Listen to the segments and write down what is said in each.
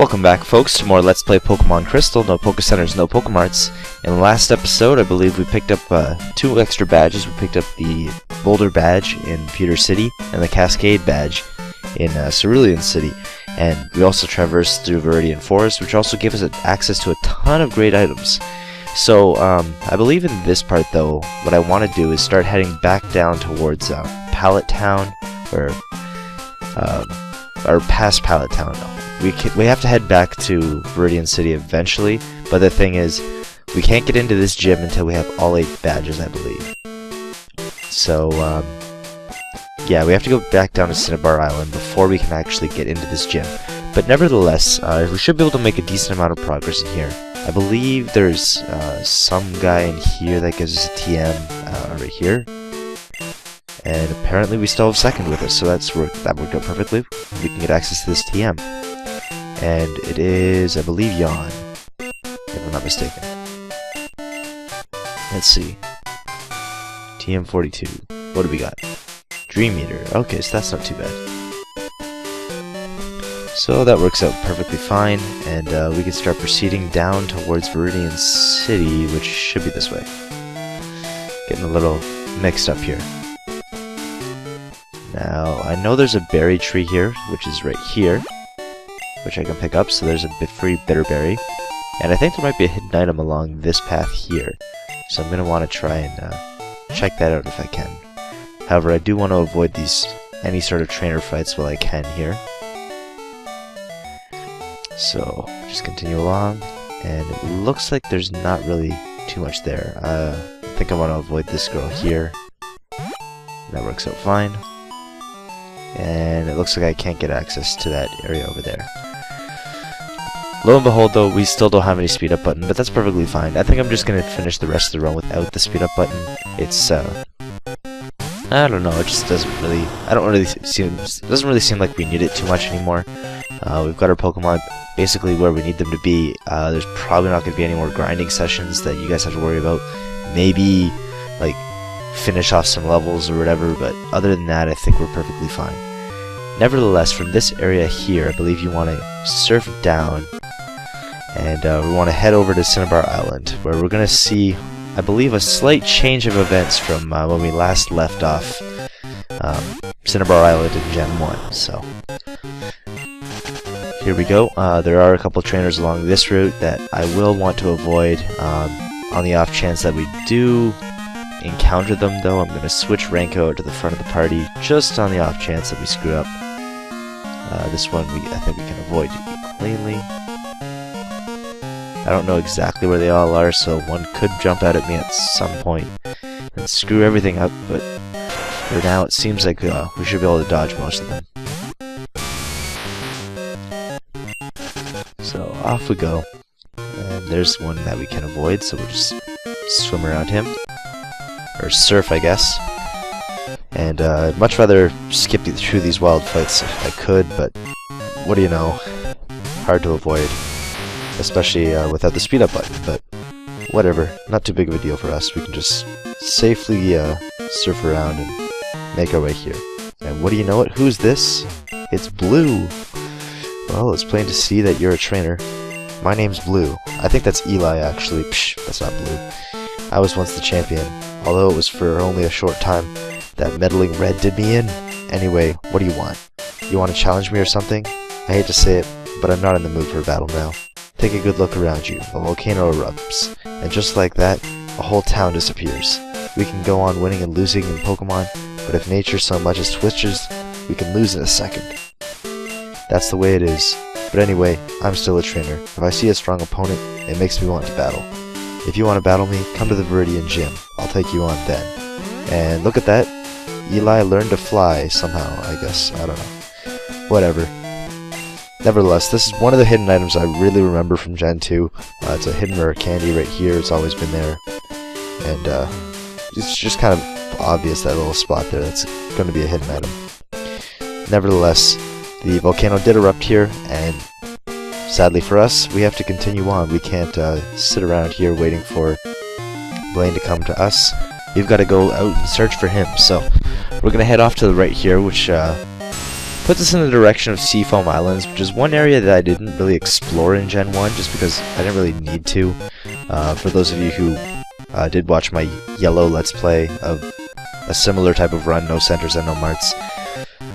Welcome back, folks, to more Let's Play Pokemon Crystal. No Pokecenters, no Pokemarts. In the last episode, I believe we picked up 2 extra badges. We picked up the Boulder badge in Pewter City and the Cascade badge in Cerulean City. And we also traversed through Viridian Forest, which also gave us access to a ton of great items. So, I believe in this part, though, what I want to do is start heading back down towards Pallet Town, or past Pallet Town. We have to head back to Viridian City eventually, but the thing is, we can't get into this gym until we have all 8 badges, I believe. So, yeah, we have to go back down to Cinnabar Island before we can actually get into this gym. But nevertheless, we should be able to make a decent amount of progress in here. I believe there's some guy in here that gives us a TM right here. And apparently we still have second with us, so that worked out perfectly. We can get access to this TM. And it is, I believe, Yawn, if I'm not mistaken. Let's see. TM42. What do we got? Dream Eater. Okay, so that's not too bad. So that works out perfectly fine, and we can start proceeding down towards Viridian City, which should be this way. Getting a little mixed up here. Now, I know there's a berry tree here, which is right here, which I can pick up, so there's a free bitter berry. And I think there might be a hidden item along this path here, so I'm going to want to try and check that out if I can. However, I do want to avoid any sort of trainer fights while I can here. So, just continue along, and it looks like there's not really too much there. I think I want to avoid this girl here. That works out fine. And it looks like I can't get access to that area over there. Lo and behold, though, we still don't have any speed up button, but that's perfectly fine. I think I'm just going to finish the rest of the run without the speed up button. It's, I don't know, it just doesn't really seem like we need it too much anymore. We've got our Pokemon basically where we need them to be. There's probably not going to be any more grinding sessions that you guys have to worry about. Maybe, like, finish off some levels or whatever, but other than that, I think we're perfectly fine. Nevertheless, from this area here, I believe you want to surf down, and we want to head over to Cinnabar Island, where we're going to see, I believe, a slight change of events from when we last left off Cinnabar Island in Gen 1, so here we go. There are a couple trainers along this route that I will want to avoid. On the off chance that we do encounter them, though, I'm going to switch Ranko to the front of the party, just on the off chance that we screw up. This one I think we can avoid cleanly. I don't know exactly where they all are, so one could jump out at me at some point and screw everything up, but for now it seems like we should be able to dodge most of them. So off we go. And there's one that we can avoid, so we'll just swim around him. Or surf, I guess. And I'd much rather skip through these wild fights if I could, but what do you know? Hard to avoid. Especially without the speed up button, but whatever. Not too big of a deal for us. We can just safely surf around and make our way here. And what do you know it? Who's this? It's Blue! Well, it's plain to see that you're a trainer. My name's Blue. I think that's Eli, actually. Psh, that's not Blue. I was once the champion, although it was for only a short time. That meddling red did me in. Anyway, what do you want? You want to challenge me or something? I hate to say it, but I'm not in the mood for a battle now. Take a good look around you. A volcano erupts, and just like that, a whole town disappears. We can go on winning and losing in Pokemon, but if nature so much as twitches, we can lose in a second. That's the way it is. But anyway, I'm still a trainer. If I see a strong opponent, it makes me want to battle. If you want to battle me, come to the Viridian Gym. I'll take you on then. And look at that. Eli learned to fly somehow, I guess. I don't know. Whatever. Nevertheless, this is one of the hidden items I really remember from Gen 2. It's a hidden rare candy right here. It's always been there. And it's just kind of obvious, that little spot there. That's going to be a hidden item. Nevertheless, the volcano did erupt here, and sadly for us, we have to continue on. We can't sit around here waiting for Blaine to come to us. We've got to go out and search for him. So we're going to head off to the right here, which puts us in the direction of Seafoam Islands, which is one area that I didn't really explore in Gen 1, just because I didn't really need to. For those of you who did watch my yellow Let's Play of a similar type of run, no centers and no marts,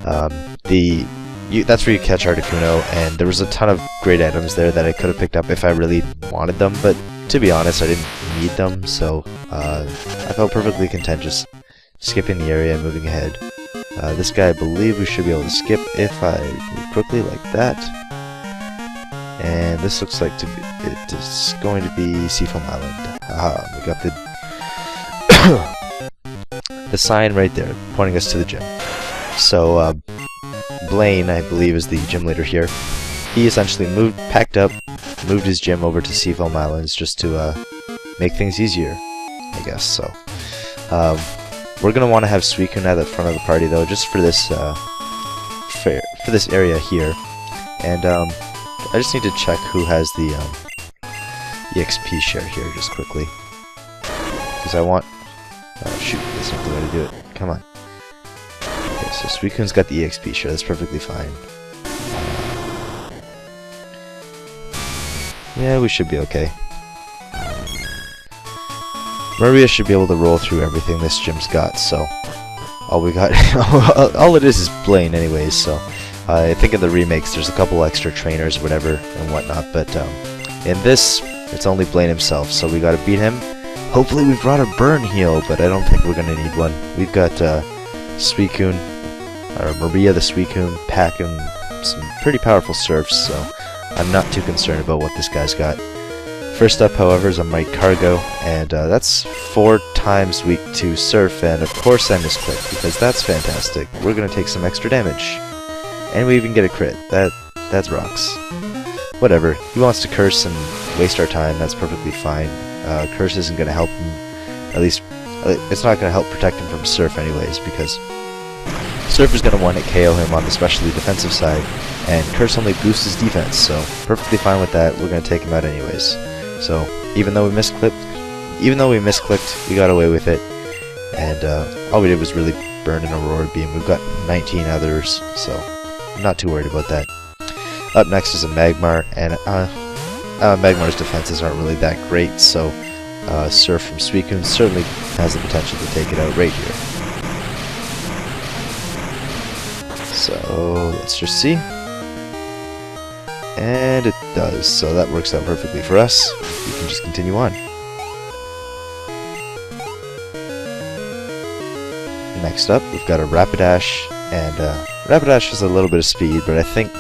that's where you catch Articuno, and there was a ton of great items there that I could have picked up if I really wanted them, but to be honest, I didn't need them, so I felt perfectly content just skipping the area and moving ahead. This guy, I believe we should be able to skip if I move quickly like that. And this looks like it is going to be Seafoam Island. We got the sign right there, pointing us to the gym. So, Blaine, I believe, is the gym leader here. He essentially packed up, moved his gym over to Seafoam Islands just to make things easier, I guess. So, we're gonna want to have Suicune at the front of the party, though, just for this for this area here. And I just need to check who has the EXP share here, just quickly, because I want. Oh shoot! That's not the way to do it. Come on. Okay, so Suicune's got the EXP share. That's perfectly fine. Yeah, we should be okay. Maria should be able to roll through everything this gym's got, so all we got, all it is Blaine anyways, so I think in the remakes there's a couple extra trainers, whatever, and whatnot, but in this, it's only Blaine himself, so we gotta beat him. Hopefully we brought a burn heal, but I don't think we're gonna need one. We've got Suicune, or Maria the Suicune, packing some pretty powerful surfs, so I'm not too concerned about what this guy's got. First up, however, is a Mite Cargo, and that's 4 times weak to Surf, and of course I misclicked, because that's fantastic. We're gonna take some extra damage. And we even get a crit. That's rocks. Whatever. He wants to curse and waste our time, that's perfectly fine. Curse isn't gonna help him, at least, it's not gonna help protect him from Surf anyways, because Surf is gonna one-hit KO him on the specially defensive side, and Curse only boosts his defense, so perfectly fine with that, we're gonna take him out anyways. So, even though we misclicked, we got away with it, and all we did was really burn an Aurora Beam. We've got 19 others, so I'm not too worried about that. Up next is a Magmar, and Magmar's defenses aren't really that great, so Surf from Suicune certainly has the potential to take it out right here. So, let's just see. And it does, so that works out perfectly for us. We can just continue on. Next up, we've got a Rapidash, and Rapidash has a little bit of speed, but I think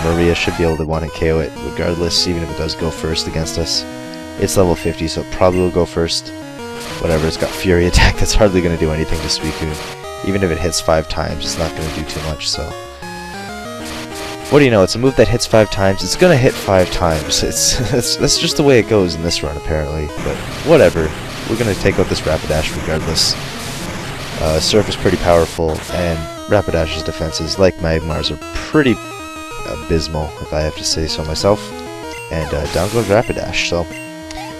Maria should be able to one-hit KO it regardless, even if it does go first against us. It's level 50, so it probably will go first. Whatever, it's got Fury Attack, that's hardly going to do anything to Suicune. Even if it hits 5 times, it's not going to do too much, so... What do you know, it's a move that hits 5 times, it's gonna hit 5 times. That's just the way it goes in this run, apparently. But whatever, we're gonna take out this Rapidash regardless. Surf is pretty powerful, and Rapidash's defenses, like Magmar's, are pretty abysmal, if I have to say so myself. And down goes Rapidash, so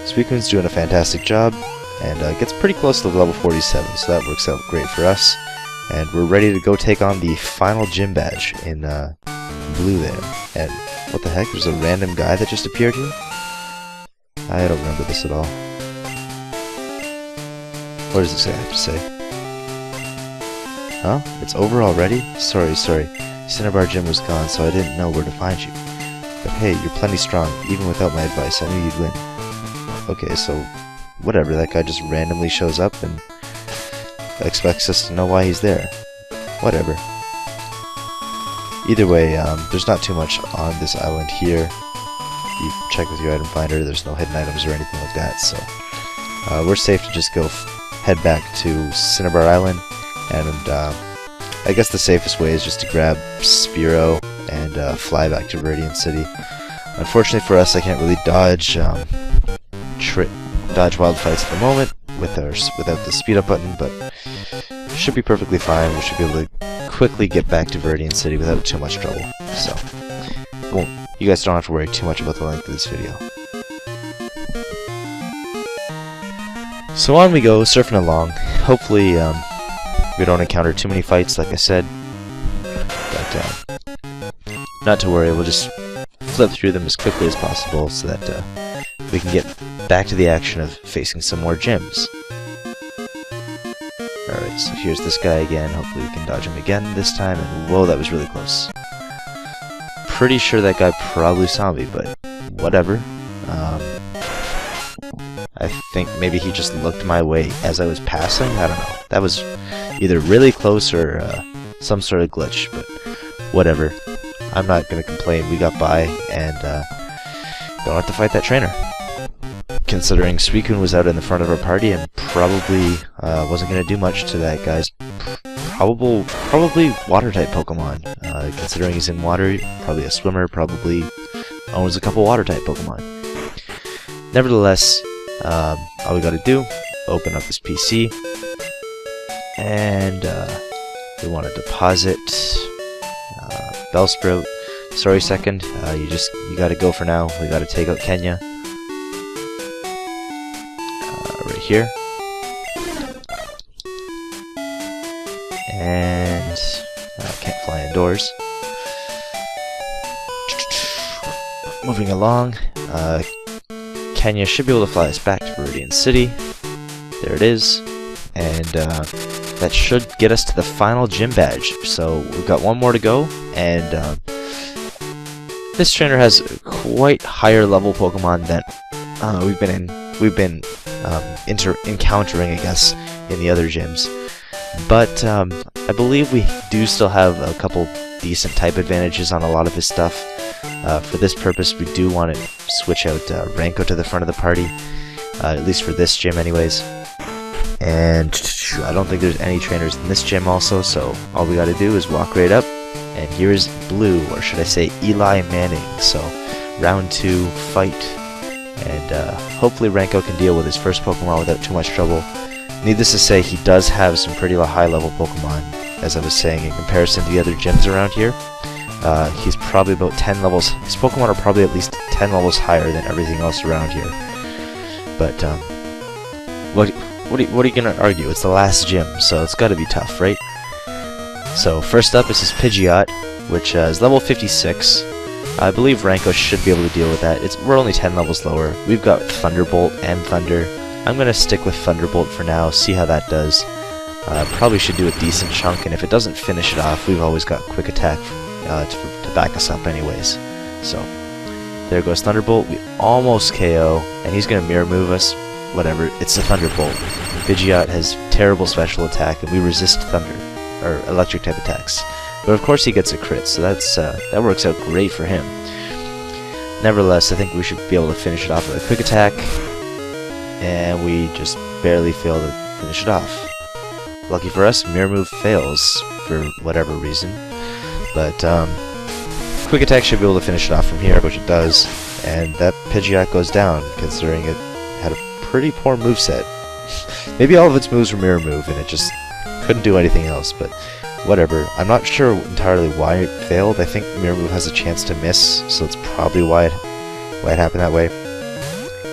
Suicune's doing a fantastic job, and gets pretty close to level 47, so that works out great for us. And we're ready to go take on the final gym badge in blue there. And what the heck, there's a random guy that just appeared here? I don't remember this at all. What does this guy have to say? Huh? It's over already? Sorry. Cinnabar Gym was gone, so I didn't know where to find you. But hey, you're plenty strong. Even without my advice, I knew you'd win. Okay, so whatever, that guy just randomly shows up and expects us to know why he's there. Whatever. Either way, there's not too much on this island here. You check with your item finder, there's no hidden items or anything like that, so we're safe to just go head back to Cinnabar Island, and I guess the safest way is just to grab Spearow and fly back to Viridian City. Unfortunately for us, I can't really dodge wild fights at the moment without the speed up button, but should be perfectly fine. We should be able to quickly get back to Viridian City without too much trouble. So, you guys don't have to worry too much about the length of this video. So on we go, surfing along. Hopefully, we don't encounter too many fights, like I said. But not to worry, we'll just flip through them as quickly as possible so that we can get back to the action of facing some more gyms. Alright, so here's this guy again. Hopefully we can dodge him again this time. And whoa, that was really close. Pretty sure that guy probably saw me, but whatever. I think maybe he just looked my way as I was passing. I don't know. That was either really close or some sort of glitch, but whatever. I'm not going to complain. We got by, and don't have to fight that trainer. Considering Suicune was out in the front of our party and probably wasn't going to do much to that guy's probably water-type Pokemon. Considering he's in water, probably a swimmer, probably owns a couple water-type Pokemon. Nevertheless, all we gotta do, open up this PC, and we want to deposit Bellsprout. Sorry, second, you gotta go for now. We gotta take out Kenya. Right here. And can't fly indoors. Moving along, Kenya should be able to fly us back to Viridian City. There it is. And that should get us to the final gym badge. So we've got one more to go, and this trainer has quite higher level Pokemon than we've been encountering, I guess, in the other gyms. But I believe we do still have a couple decent type advantages on a lot of his stuff. For this purpose, we do want to switch out Ranko to the front of the party, at least for this gym anyways. And I don't think there's any trainers in this gym also, so all we gotta do is walk right up, and here's Blue, or should I say Eli Manning. So, round 2, fight, and hopefully Ranko can deal with his first Pokemon without too much trouble. Needless to say, he does have some pretty high level Pokemon, as I was saying, in comparison to the other gyms around here. He's probably about 10 levels, his Pokemon are probably at least 10 levels higher than everything else around here. But, what are you gonna argue? It's the last gym, so it's gotta be tough, right? So, first up is his Pidgeot, which is level 56. I believe Ranko should be able to deal with that. We're only 10 levels lower. We've got Thunderbolt and Thunder. I'm gonna stick with Thunderbolt for now, see how that does. Probably should do a decent chunk, and if it doesn't finish it off, we've always got Quick Attack to back us up anyways. So, there goes Thunderbolt. We almost KO, and he's gonna Mirror Move us. Whatever, it's a Thunderbolt. Pidgeot has terrible special attack, and we resist Thunder, or Electric type attacks. But of course he gets a crit, so that works out great for him. Nevertheless, I think we should be able to finish it off with a Quick Attack, and we just barely fail to finish it off. Lucky for us, Mirror Move fails for whatever reason, but Quick Attack should be able to finish it off from here, which it does, and that Pidgeot goes down, considering it had a pretty poor moveset. Maybe all of its moves were Mirror Move, and it just couldn't do anything else, but whatever. I'm not sure entirely why it failed. I think Mirror Move has a chance to miss, so that's probably why it happened that way.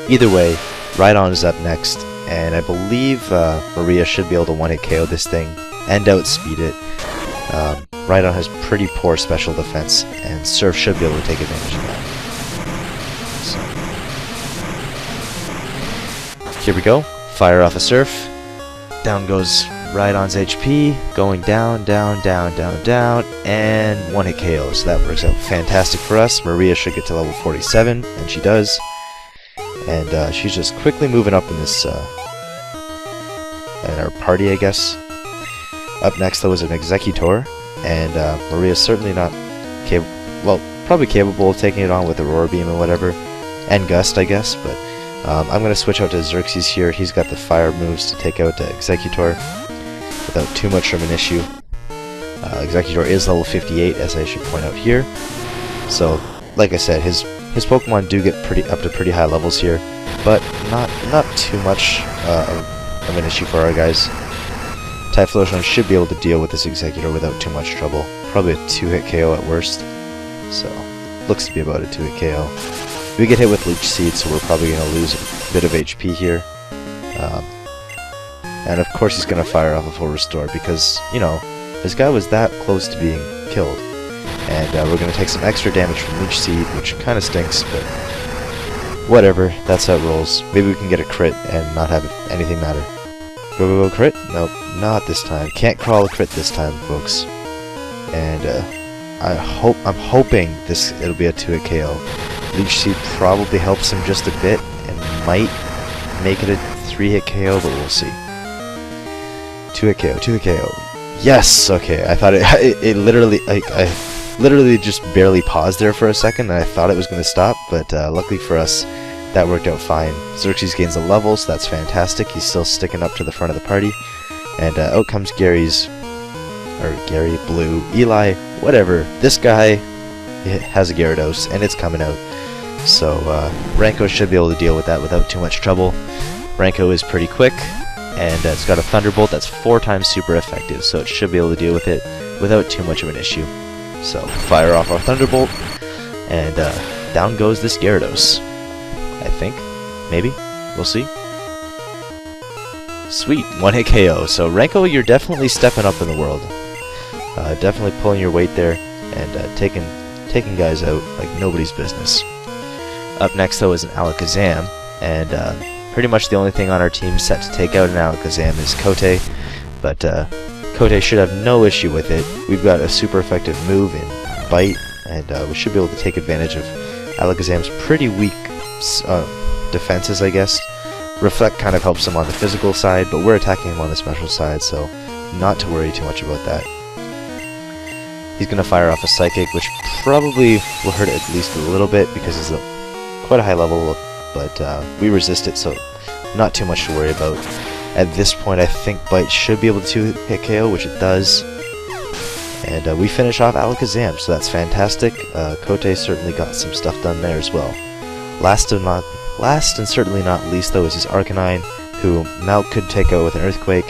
Either way, Rhydon is up next, and I believe Maria should be able to one-hit KO this thing and outspeed it. Rhydon has pretty poor special defense, and Surf should be able to take advantage of that. So, here we go. Fire off a Surf. Down goes Rhydon's HP, going down, down, down, down, down, and one-hit KO, so that works out fantastic for us. Maria should get to level 47, and she does. And she's just quickly moving up in this, in our party, I guess. Up next, though, is an Executor, and Maria's certainly not probably capable of taking it on with Aurora Beam and whatever, and Gust, I guess, but I'm going to switch out to Xerxes here. He's got the fire moves to take out Executor without too much of an issue. Executor is level 58, as I should point out here. So, like I said, his Pokemon do get up to pretty high levels here, but not too much of an issue for our guys. Typhlosion should be able to deal with this Executor without too much trouble. Probably a 2-hit KO at worst. So, looks to be about a 2-hit KO. We get hit with Leech Seed, so we're probably going to lose a bit of HP here. And of course he's going to fire off a full restore because, you know, this guy was that close to being killed. and we're going to take some extra damage from Leech Seed, which kind of stinks, but whatever, that's how it rolls. Maybe we can get a crit and not have anything matter. Go, go, go, crit? Nope, not this time. Can't crawl a crit this time, folks. And I'm hoping it'll be a 2-hit KO. Leech Seed probably helps him just a bit and might make it a 3-hit KO, but we'll see. 2-hit KO, 2-hit KO. Yes! Okay, I thought it literally, I literally just barely paused there for a second, and I thought it was going to stop, but luckily for us, that worked out fine. Xerxes gains a level, so that's fantastic. He's still sticking up to the front of the party. And out comes Gary, Blue, Eli, whatever. This guy has a Gyarados, and it's coming out. So Ranko should be able to deal with that without too much trouble. Ranko is pretty quick, and it's got a Thunderbolt that's 4 times super effective, so it should be able to deal with it without too much of an issue. So fire off our Thunderbolt, and down goes this Gyarados. I think. Maybe. We'll see. Sweet. 1-hit KO. So Ranko, you're definitely stepping up in the world. Definitely pulling your weight there and taking guys out like nobody's business. Up next, though, is an Alakazam, and pretty much the only thing on our team set to take out an Alakazam is Kote, but Kote should have no issue with it. We've got a super effective move in Bite, and we should be able to take advantage of Alakazam's pretty weak defenses, I guess. Reflect kind of helps him on the physical side, but we're attacking him on the special side, so not to worry too much about that. He's going to fire off a Psychic, which probably will hurt it at least a little bit because he's quite a high level, but we resist it, so not too much to worry about. At this point, I think Bite should be able to hit KO, which it does. And we finish off Alakazam, so that's fantastic. Kote certainly got some stuff done there as well. Last and certainly not least, though, is his Arcanine, who Mal could take out with an Earthquake,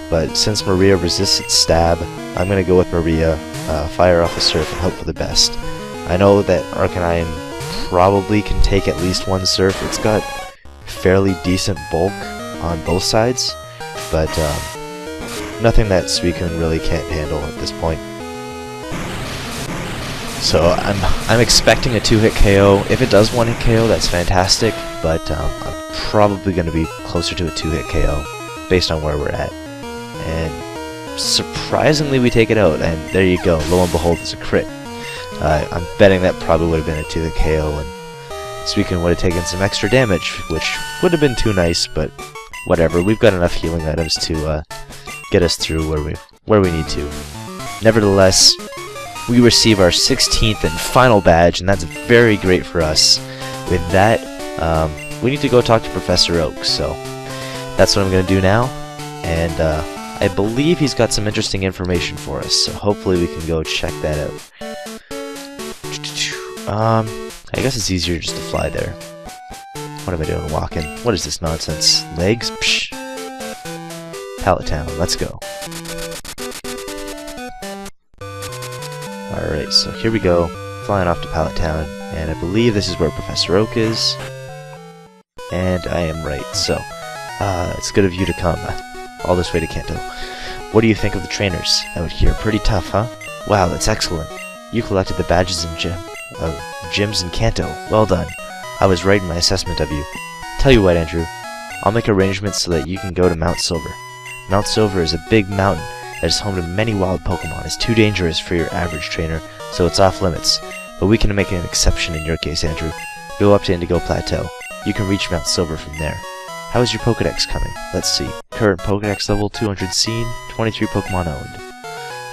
but since Maria resists its stab, I'm going to go with Maria, fire off a Surf, and hope for the best. I know that Arcanine probably can take at least one Surf. It's got fairly decent bulk on both sides, but nothing that Suicune really can't handle at this point. So I'm expecting a 2-hit KO. If it does 1-hit KO, that's fantastic, but I'm probably going to be closer to a 2-hit KO based on where we're at. And surprisingly, we take it out, and there you go. Lo and behold, it's a crit. I'm betting that probably would have been a 2-hit KO, and Suicune would have taken some extra damage, which would have been too nice, but whatever. We've got enough healing items to get us through where we need to. Nevertheless, we receive our 16th and final badge, and that's very great for us. With that, we need to go talk to Professor Oak, so that's what I'm going to do now, and I believe he's got some interesting information for us, so hopefully we can go check that out. I guess it's easier just to fly there. What am I doing walking? What is this nonsense? Legs? Psh! Pallet Town, let's go. Alright, so here we go, flying off to Pallet Town, and I believe this is where Professor Oak is. And I am right, so it's good of you to come all this way to Kanto. What do you think of the trainers out here? Pretty tough, huh? Wow, that's excellent. You collected the badges and gyms in Kanto. Well done. I was right in my assessment of you. Tell you what, Andrew, I'll make arrangements so that you can go to Mount Silver. Mount Silver is a big mountain that is home to many wild Pokemon. It's too dangerous for your average trainer, so it's off limits. But we can make an exception in your case, Andrew. Go up to Indigo Plateau. You can reach Mount Silver from there. How is your Pokedex coming? Let's see. Current Pokedex level 200 seen, 23 Pokemon owned.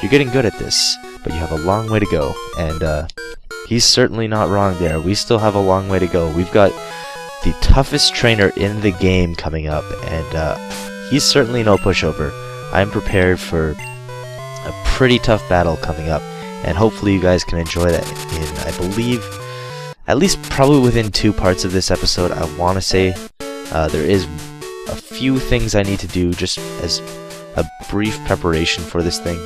You're getting good at this, but you have a long way to go, and he's certainly not wrong there. We still have a long way to go. We've got the toughest trainer in the game coming up, and he's certainly no pushover. I'm prepared for a pretty tough battle coming up, and hopefully you guys can enjoy that in, I believe, at least probably within 2 parts of this episode. I want to say there is a few things I need to do just as a brief preparation for this thing.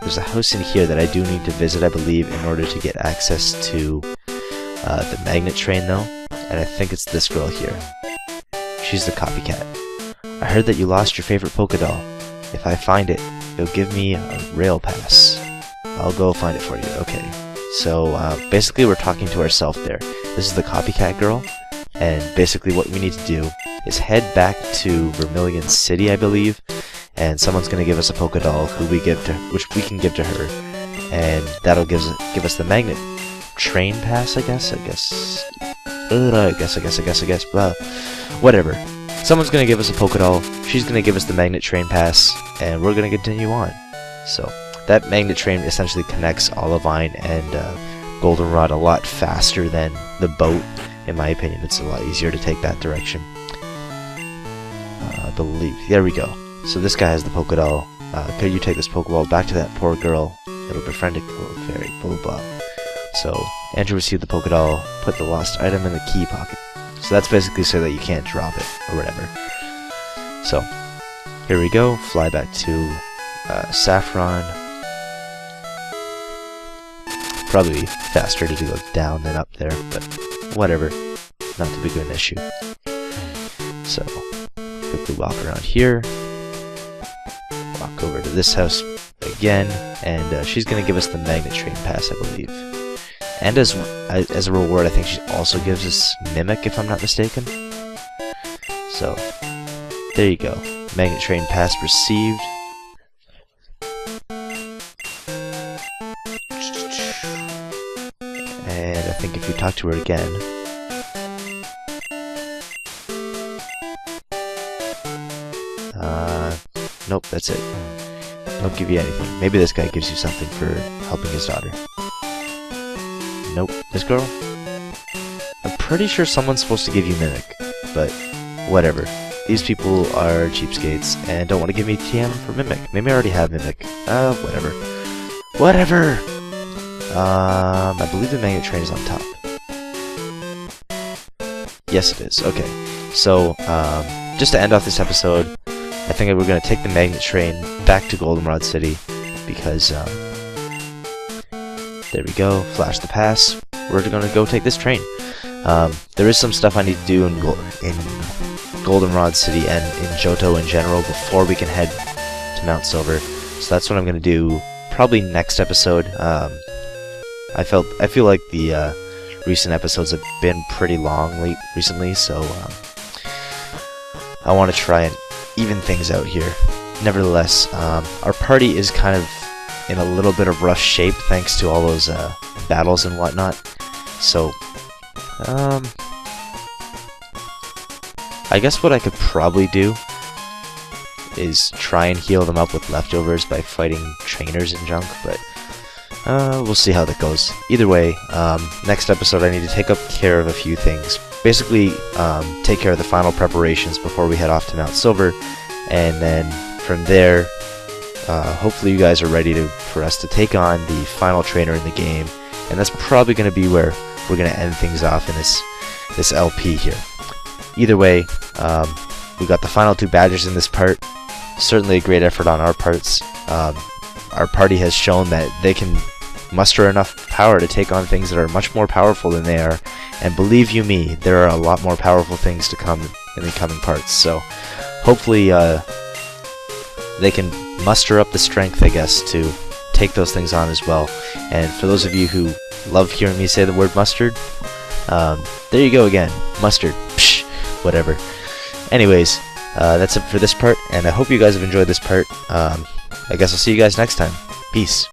There's a house in here that I do need to visit, I believe, in order to get access to the magnet train, though, and I think it's this girl here. She's the copycat. I heard that you lost your favorite Pokédoll. If I find it, you'll give me a rail pass. I'll go find it for you. Okay. So basically we're talking to ourselves there. This is the copycat girl, and basically what we need to do is head back to Vermilion City, I believe, and someone's gonna give us a Poké Doll which we can give to her, and that'll give us the magnet train pass, I guess. Well, whatever. Someone's gonna give us a Poké Doll, she's gonna give us the magnet train pass, and we're gonna continue on. So that magnet train essentially connects Olivine and Goldenrod a lot faster than the boat. In my opinion, it's a lot easier to take that direction. I believe. There we go. So this guy has the Poké Doll. Could you take this Pokeball back to that poor girl? It'll befriend a little fairy. Blah blah. So Andrew received the Poké Doll, put the lost item in the key pocket. So that's basically so that you can't drop it or whatever. So here we go. Fly back to Saffron. Probably faster to do it down than up there, but whatever. Not too big of an issue. So quickly walk around here. Walk over to this house again, and she's gonna give us the magnet train pass, I believe. And as a reward, I think she also gives us Mimic, if I'm not mistaken. So there you go. Magnet train pass received. And I think if you talk to her again, nope, that's it. Don't give you anything. Maybe this guy gives you something for helping his daughter. Nope, this girl? I'm pretty sure someone's supposed to give you Mimic, but whatever. These people are cheapskates and don't want to give me TM for Mimic. Maybe I already have Mimic. Whatever. Whatever! I believe the magnet train is on top. Yes, it is. Okay. So, just to end off this episode, I think we're going to take the magnet train back to Goldenrod City, because, there we go, flash the pass, we're going to go take this train. There is some stuff I need to do in Goldenrod City and in Johto in general before we can head to Mount Silver, so that's what I'm going to do probably next episode. I feel like the recent episodes have been pretty long recently, so I want to try and even things out here. Nevertheless, our party is kind of in a little bit of rough shape thanks to all those battles and whatnot. So, I guess what I could probably do is try and heal them up with leftovers by fighting trainers and junk, but we'll see how that goes. Either way, next episode I need to take up care of a few things. Basically, take care of the final preparations before we head off to Mount Silver, and then from there, hopefully you guys are ready for us to take on the final trainer in the game, and that's probably going to be where we're going to end things off in this LP here. Either way, we got the final 2 badges in this part. Certainly a great effort on our parts. Our party has shown that they can muster enough power to take on things that are much more powerful than they are, and believe you me, there are a lot more powerful things to come in the coming parts, so hopefully they can muster up the strength, I guess, to take those things on as well. And for those of you who love hearing me say the word mustard, there you go again, mustard, psh, whatever. Anyways, that's it for this part, and I hope you guys have enjoyed this part. I guess I'll see you guys next time. Peace.